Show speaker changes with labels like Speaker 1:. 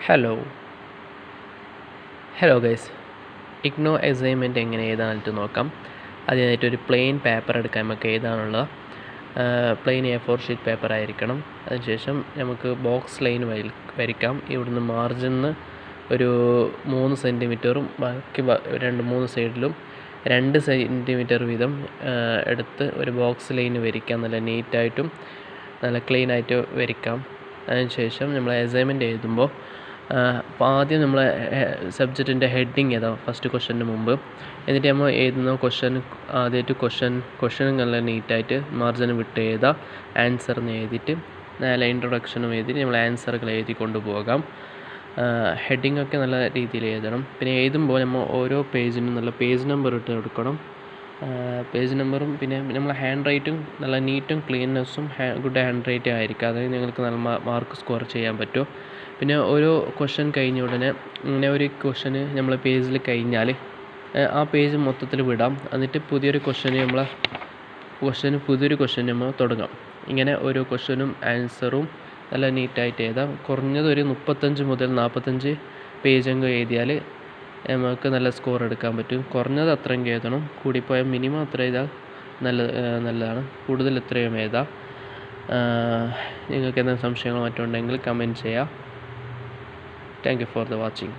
Speaker 1: Hello hello guys, IGNOU assignment എങ്ങനെ എഴുതാനായിട്ട് നോക്കാം. അതിനായിട്ട് ഒരു പ്ലെയിൻ പേപ്പർ എടുക്കാം. നമുക്ക് എഴുതാനുള്ള പ്ലെയിൻ A4 ഷീറ്റ് പേപ്പർ ആയിരിക്കണം. അതിനുശേഷം നമുക്ക് ബോക്സ് ലൈൻ വരയ്ക്കാം. ഇവിടുന്ന് മാർജിന്ന് ഒരു 3 സെൻറ്റിമീറ്ററും ബാക്കി 2-3 സൈഡിലും 2 സെൻറ്റിമീറ്റർ വീതം എടുത്ത് ഒരു ബോക്സ് ലൈൻ വരയ്ക്കാം. നല്ല നീറ്റായിട്ടും നല്ല ക്ലീനായിട്ട് വരയ്ക്കാം. അതിനുശേഷം നമ്മൾ അസൈൻമെൻറ്റ് എഴുതുമ്പോൾ അപ്പോൾ ആദ്യം നമ്മൾ സബ്ജക്റ്റിൻ്റെ ഹെഡിങ് ഏതാ ഫസ്റ്റ് ക്വസ്റ്റ്യന് മുമ്പ്, എന്നിട്ട് നമ്മൾ എഴുതുന്ന ആദ്യമായിട്ട് ക്വസ്റ്റ്യൻ നല്ല നീറ്റായിട്ട് മാർജിൻ വിട്ട് എഴുതാം. ആൻസർ എന്ന് എഴുതിയിട്ട് നല്ല ഇൻട്രൊഡക്ഷനും എഴുതിയിട്ട് നമ്മൾ ആൻസറുകൾ എഴുതി കൊണ്ടുപോകാം. ഹെഡിങ്ങൊക്കെ നല്ല രീതിയിൽ എഴുതണം. പിന്നെ എഴുതുമ്പോൾ നമ്മൾ ഓരോ പേജിനും നല്ല പേജ് നമ്പർ ഇട്ട് കൊടുക്കണം. പേജ് നമ്പറും പിന്നെ നമ്മൾ ഹാൻഡ് റൈറ്റും നല്ല നീറ്റും ക്ലീൻനെസ്സും ഗുഡ് ഹാൻഡ് റൈറ്റിംഗ് ആയിരിക്കും. അതായത് നിങ്ങൾക്ക് നല്ല മാർക്ക് സ്കോർ ചെയ്യാൻ പറ്റും. പിന്നെ ഓരോ ക്വസ്റ്റ്യൻ കഴിഞ്ഞ ഉടനെ ഇങ്ങനെ ഒരു ക്വസ്റ്റ്യന് നമ്മൾ പേജിൽ കഴിഞ്ഞാൽ ആ പേജ് മൊത്തത്തിൽ വിടാം. എന്നിട്ട് പുതിയൊരു ക്വസ്റ്റ്യൻ നമ്മൾ തുടങ്ങാം. ഇങ്ങനെ ഓരോ ക്വസ്റ്റ്യനും ആൻസറും നല്ല നീറ്റായിട്ട് എഴുതാം. കുറഞ്ഞത് ഒരു 35 മുതൽ 45 പേജെങ്കിലും എഴുതിയാൽ നമുക്ക് നല്ല സ്കോർ എടുക്കാൻ പറ്റും. കുറഞ്ഞത് അത്രയും എഴുതണം, കൂടിപ്പോയാൽ മിനിമം അത്ര എഴുതാൽ നല്ലതാണ്. കൂടുതൽ എത്രയും എഴുതാം. നിങ്ങൾക്ക് എന്തെങ്കിലും സംശയങ്ങളോ മറ്റോ ഉണ്ടെങ്കിൽ കമൻറ്റ് ചെയ്യാം. Thank you for the watching.